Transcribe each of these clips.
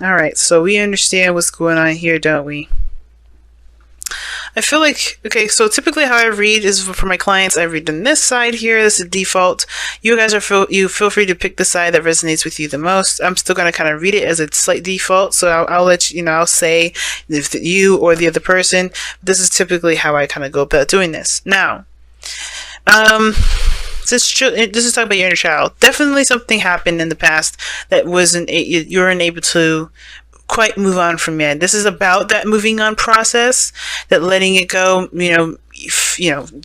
All right, so we understand what's going on here, don't we? I feel like, okay, so typically how I read is for my clients, I read on this side here. This is default. You guys you feel free to pick the side that resonates with you the most. I'm still going to kind of read it as a slight default. So I'll let you, I'll say if you or the other person, this is typically how I kind of go about doing this. Now, this is talking about your inner child. Definitely something happened in the past that you weren't able to quite move on from it. This is about that moving on process, that letting it go,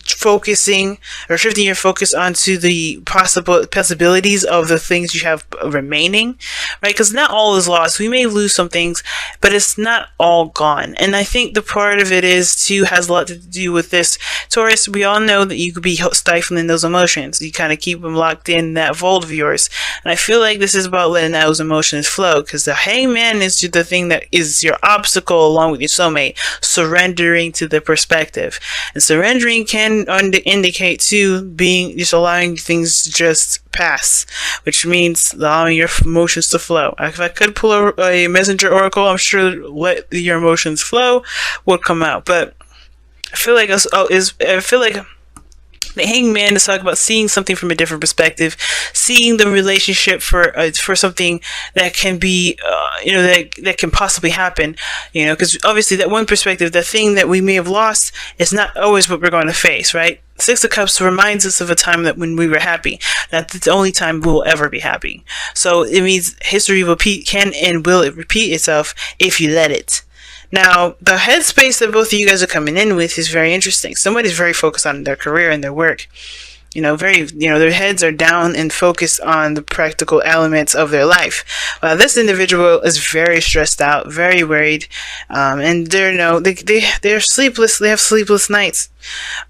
focusing or shifting your focus onto the possibilities of the things you have remaining, right? Because not all is lost. We may lose some things, but it's not all gone. And I think the part of it has a lot to do with this. Taurus, we all know that you could be stifling those emotions. You kind of keep them locked in that vault of yours. And I feel like this is about letting those emotions flow, because the hangman is the thing that is your obstacle along with your soulmate, surrendering to the perspective. And surrendering can indicate too being just allowing things to just pass, which means allowing your emotions to flow. If I could pull a messenger oracle, I'm sure let your emotions flow would come out. But I feel like the hangman is talking about seeing something from a different perspective, seeing the relationship for something that can be, that can possibly happen, because obviously that one perspective, the thing that we may have lost is not always what we're going to face, right? Six of Cups reminds us of a time that when we were happy. That's the only time we'll ever be happy. So it means history can and will repeat itself if you let it. Now, the headspace that both of you guys are coming in with is very interesting. Somebody's very focused on their career and their work. Their heads are down and focused on the practical elements of their life. This individual is very stressed out, very worried, and they're sleepless. They have sleepless nights.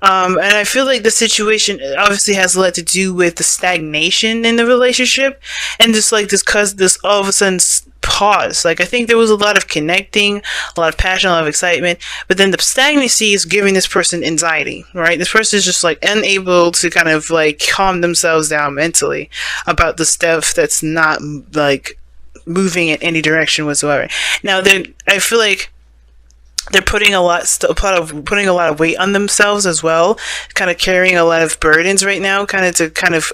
And I feel like the situation obviously has a lot to do with the stagnation in the relationship, and just like this all of a sudden pause. Like, I think there was a lot of connecting, a lot of passion, a lot of excitement, but then the stagnancy is giving this person anxiety, right? This person is just like unable to kind of like calm themselves down mentally about the stuff that's not like moving in any direction whatsoever. Now, I feel like they're putting a lot of weight on themselves as well, kind of carrying a lot of burdens right now, to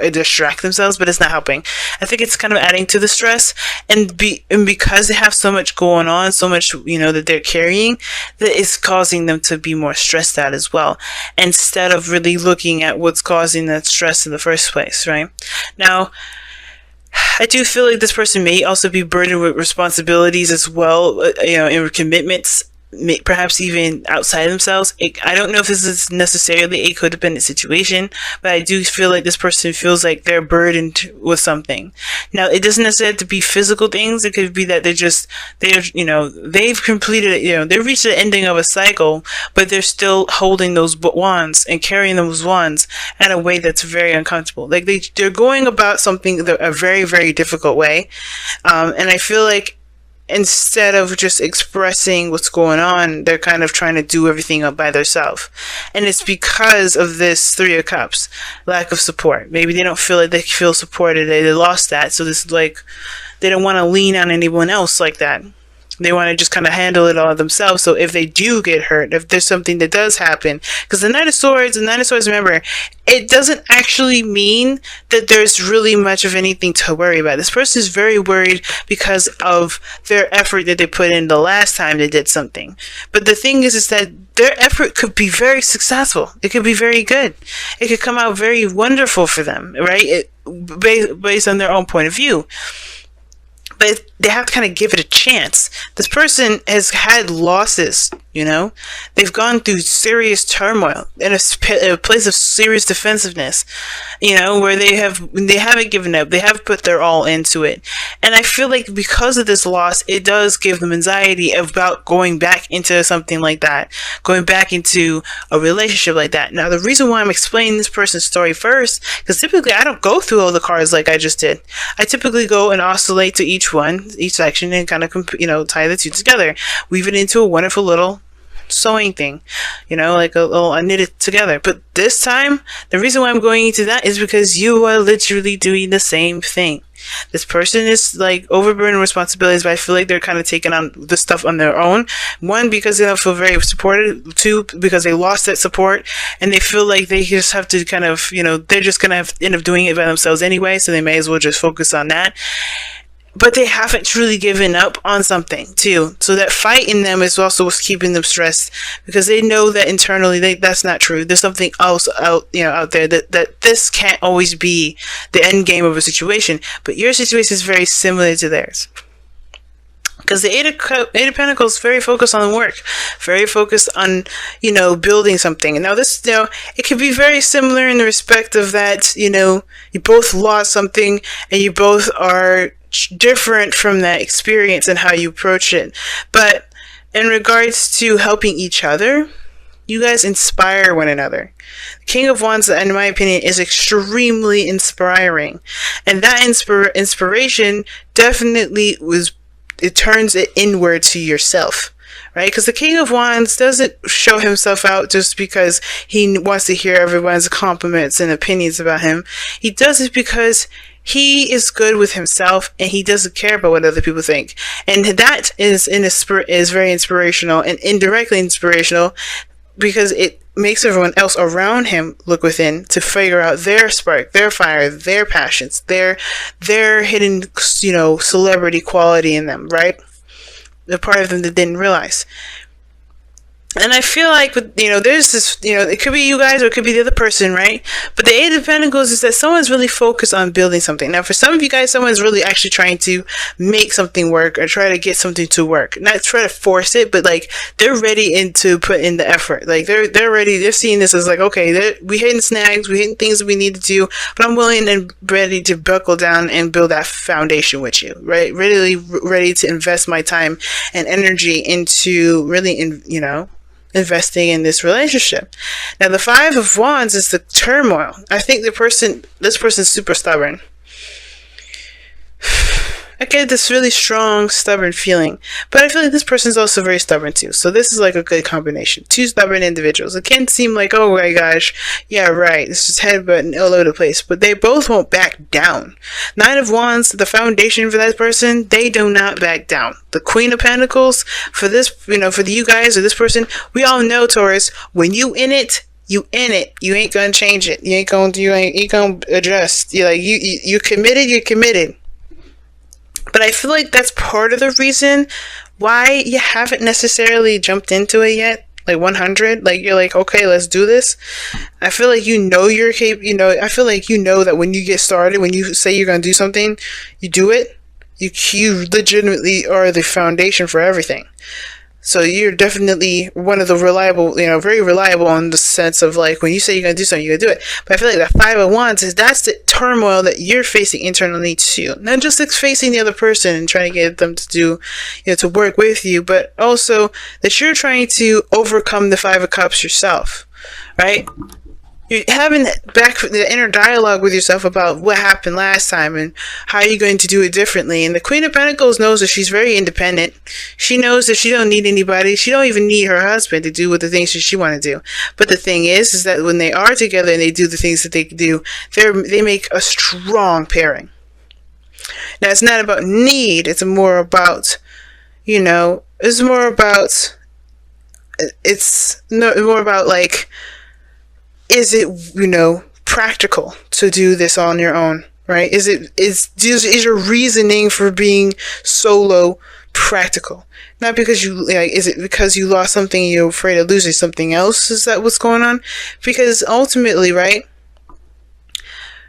distract themselves, but it's not helping. I think it's kind of adding to the stress, and because they have so much going on, so much, that they're carrying, that is causing them to be more stressed out as well, instead of really looking at what's causing that stress in the first place, right? Now, I do feel like this person may also be burdened with responsibilities as well, and commitments, perhaps even outside themselves. I don't know if this is necessarily a codependent situation, but I do feel like this person feels like they're burdened with something. Now, it doesn't necessarily have to be physical things. It could be that they've completed, they've reached the ending of a cycle, but they're still holding those wands and carrying those wands in a way that's very uncomfortable. Like they're going about something a very, very difficult way. And I feel like instead of just expressing what's going on, they're kind of trying to do everything up by themselves. And it's because of this Three of Cups, lack of support. Maybe they don't feel like they feel supported. They lost that. So this is like, they don't want to lean on anyone else like that. They want to just kind of handle it all themselves. So if they do get hurt, if there's something that does happen, because the Knight of Swords, remember, it doesn't actually mean that there's really much of anything to worry about. This person is very worried because of their effort that they put in the last time they did something. But the thing is that their effort could be very successful. It could be very good. It could come out very wonderful for them, right? Based on their own point of view. But they have to kind of give it a chance. This person has had losses, They've gone through serious turmoil in a place of serious defensiveness, where they haven't given up. They have put their all into it. And I feel like because of this loss, it does give them anxiety about going back into something like that, going back into a relationship like that. Now, the reason why I'm explaining this person's story first, because typically I don't go through all the cards like I just did. I typically go and oscillate to each section, and kind of, tie the two together, weave it into a wonderful little sewing thing, like a little, I knit it together. But this time, the reason why I'm going into that is because you are literally doing the same thing. This person is like overburdened with responsibilities, but I feel like they're kind of taking on the stuff on their own. One, because they don't feel very supported. Two, because they lost that support and they feel like they just have to kind of, they're just going to end up doing it by themselves anyway, so they may as well just focus on that. But they haven't truly given up on something too. So that fight in them is also what's keeping them stressed, because they know that internally that's not true. There's something else out there that this can't always be the end game of a situation. But your situation is very similar to theirs. Because the Eight of Pentacles is very focused on work, very focused on, building something. And now this, it could be very similar in the respect of that, you both lost something and you both are different from that experience and how you approach it. But in regards to helping each other, you guys inspire one another. King of Wands, in my opinion, is extremely inspiring. And that inspiration definitely it turns it inward to yourself. Right? Because the King of Wands doesn't show himself out just because he wants to hear everyone's compliments and opinions about him. He does it because he is good with himself and he doesn't care about what other people think. And that is very inspirational and indirectly inspirational, because it makes everyone else around him look within to figure out their spark, their fire, their passions, their hidden, celebrity quality in them, right? The part of them that didn't realize. And I feel like, there's this, it could be you guys or it could be the other person, right? But the Eight of Pentacles is that someone's really focused on building something. Now, for some of you guys, someone's really actually trying to make something work or try to get something to work. Not try to force it, but like they're ready to put in the effort. Like they're ready. They're seeing this as like, okay, we hitting snags, we hitting things that we need to do, but I'm willing and ready to buckle down and build that foundation with you, right? Really ready to invest my time and energy into really, investing in this relationship. Now, the Five of Wands is the turmoil. I think this person's super stubborn. I get this really strong, stubborn feeling. But I feel like this person's also very stubborn too. So this is like a good combination. Two stubborn individuals. It can seem like, oh my gosh, yeah, right, this is headbutting all over the place. But they both won't back down. Nine of Wands, the foundation for that person, they do not back down. The Queen of Pentacles, for this, for you guys or this person, we all know, Taurus, when you in it, you in it. You ain't gonna change it. You ain't gonna adjust. You're committed. But I feel like that's part of the reason why you haven't necessarily jumped into it yet. Like 100, like you're like, okay, let's do this. I feel like you're capable. I feel like that when you get started, when you say you're gonna do something, you do it. You legitimately are the foundation for everything. So you're definitely one of the reliable, very reliable in the sense of like, when you say you're going to do something, you're going to do it. But I feel like the Five of Wands that's the turmoil that you're facing internally too. Not just facing the other person and trying to get them to do, to work with you, but also that you're trying to overcome the Five of Cups yourself, right? You're having the inner dialogue with yourself about what happened last time and how you're going to do it differently. And the Queen of Pentacles knows that she's very independent. She knows that she don't need anybody. She don't even need her husband to do what the things that she want to do. But the thing is that when they are together and they do the things that they do, they make a strong pairing. Now, it's not about need. It's more about, it's more about like, is it, practical to do this on your own, right? Is your reasoning for being solo practical? Not because is it because you lost something and you're afraid of losing something else? Is that what's going on? Because ultimately, right,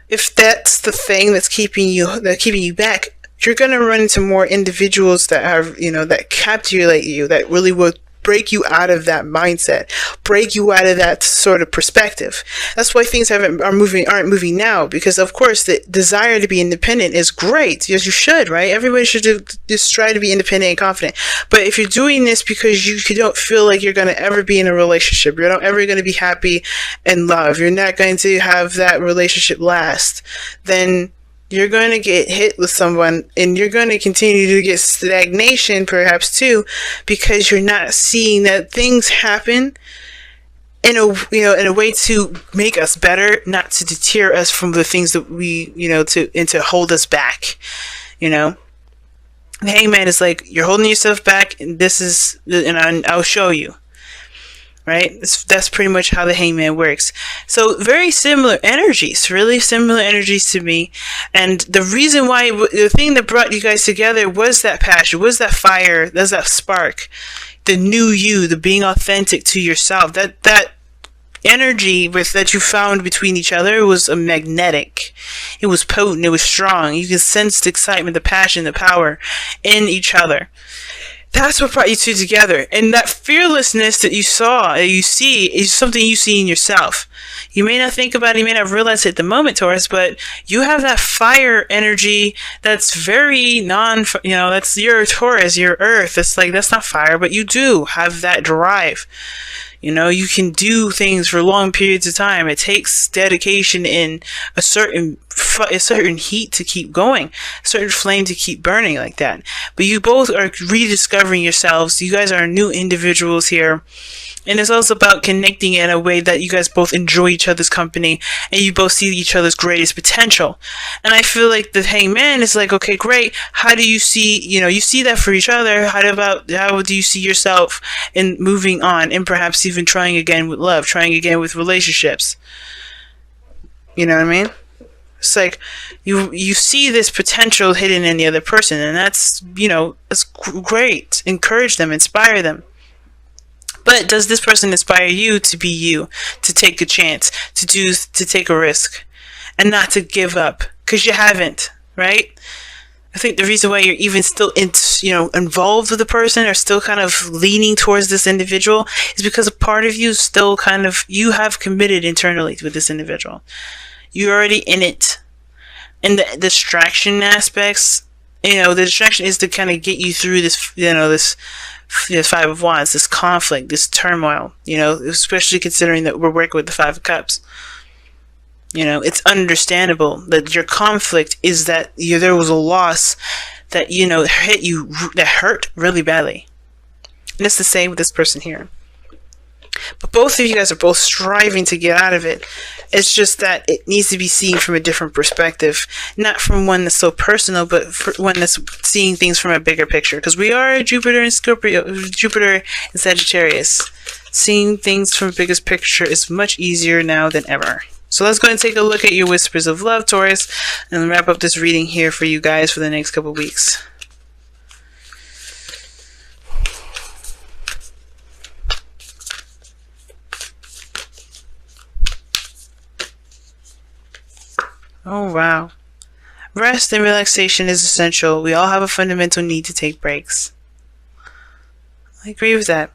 if that's the thing that's keeping you back, you're going to run into more individuals that have, that captivate you, that really will break you out of that mindset, break you out of that sort of perspective. That's why things aren't moving now, because of course the desire to be independent is great, as you should, right? Everybody should just try to be independent and confident. But if you're doing this because you don't feel like you're going to ever be in a relationship, you're not ever going to be happy in love, you're not going to have that relationship last, then You're going to get hit with someone, and you're going to continue to get stagnation perhaps too, because you're not seeing that things happen in a way to make us better, not to deter us from the things that we, to hold us back. The hangman is like, you're holding yourself back, and I'll show you. Right? That's pretty much how the hangman works. So very similar energies, really similar energies to me. And the reason why, the thing that brought you guys together was that passion, was that fire, was that spark, the new you, the being authentic to yourself. That energy that you found between each other was magnetic. It was potent. It was strong. You could sense the excitement, the passion, the power in each other. That's what brought you two together. And that fearlessness that you see, is something you see in yourself. You may not think about it, you may not realize it at the moment, Taurus, but you have that fire energy that's very that's your Taurus, your earth. That's not fire, but you do have that drive. You can do things for long periods of time. It takes dedication in a certain heat to keep going, a certain flame to keep burning like that. But you both are rediscovering yourselves. You guys are new individuals here. And it's also about connecting in a way that you guys both enjoy each other's company and you both see each other's greatest potential. And I feel like the hangman is like, okay, great. How do you see, you see that for each other. How do you see yourself in moving on and perhaps even trying again with love, trying again with relationships? You know what I mean? It's like you see this potential hidden in the other person, and that's, that's great. Encourage them, inspire them. But does this person inspire you to be you, to take a chance, to take a risk, and not to give up? Because you haven't, right? I think the reason why you're even still involved with the person, or still kind of leaning towards this individual, is because a part of you still you have committed internally with this individual. You're already in it. And the distraction aspects, the distraction is to kind of get you through this, this Five of Wands, this conflict, this turmoil, especially considering that we're working with the Five of Cups. It's understandable that your conflict is that there was a loss that, hit you, that hurt really badly. And it's the same with this person here. But both of you guys are both striving to get out of it. It's just that it needs to be seen from a different perspective. Not from one that's so personal, but one that's seeing things from a bigger picture. Because we are Jupiter and Sagittarius. Seeing things from a biggest picture is much easier now than ever. So let's go and take a look at your whispers of love, Taurus, and wrap up this reading here for you guys for the next couple of weeks. Oh, wow. Rest and relaxation is essential. We all have a fundamental need to take breaks. I agree with that.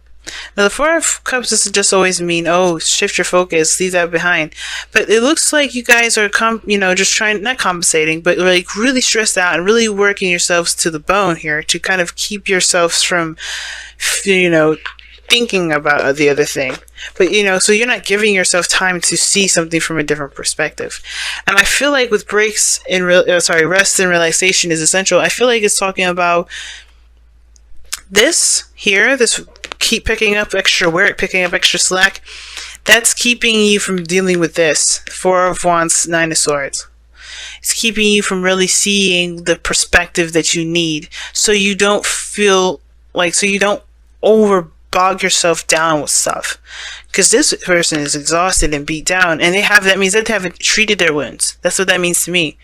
Now, the Four of Cups doesn't just always mean, shift your focus, leave that behind. But it looks like you guys are, just trying, not compensating, but like really stressed out and really working yourselves to the bone here to kind of keep yourselves from, thinking about the other thing. But, so you're not giving yourself time to see something from a different perspective. And I feel like with rest and relaxation is essential. I feel like it's talking about this here, this keep picking up extra work, picking up extra slack. That's keeping you from dealing with this. Four of Wands, Nine of Swords. It's keeping you from really seeing the perspective that you need. So you don't bog yourself down with stuff, because this person is exhausted and beat down, and that means they haven't treated their wounds. That's what that means to me.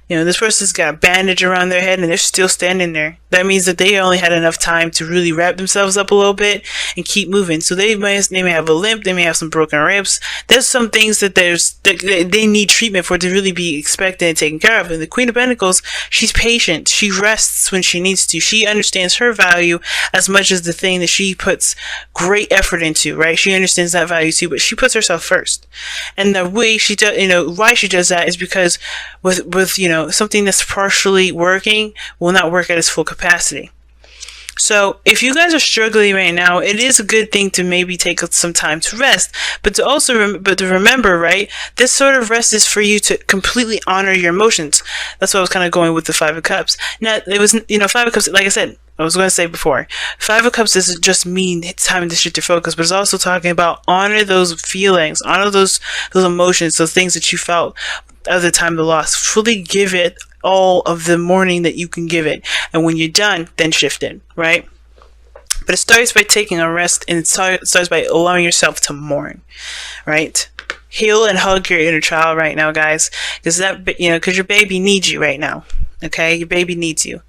This person's got a bandage around their head and they're still standing there. That means that they only had enough time to really wrap themselves up a little bit and keep moving. So they may have a limp, they may have some broken ribs. There's some things that they need treatment for to really be expected and taken care of. And the Queen of Pentacles, she's patient. She rests when she needs to. She understands her value as much as the thing that she puts great effort into, right? She understands that value too, but she puts herself first. And the way she does, why she does that is because with something that's partially working will not work at its full capacity. So if you guys are struggling right now, it is a good thing to maybe take some time to rest, but to also but to remember, right? This sort of rest is for you to completely honor your emotions. That's what I was kind of going with the Five of Cups. Now it was, Five of Cups. Like I said, I was going to say before, Five of Cups doesn't just mean it's time to shift your focus, but it's also talking about honor those feelings, honor those emotions, those things that you felt at the time of the loss. Fully give it all of the mourning that you can give it, and when you're done, then shift it, right? But it starts by taking a rest, and it starts by allowing yourself to mourn, right? Heal and hug your inner child right now, guys, because your baby needs you right now. Okay, your baby needs you.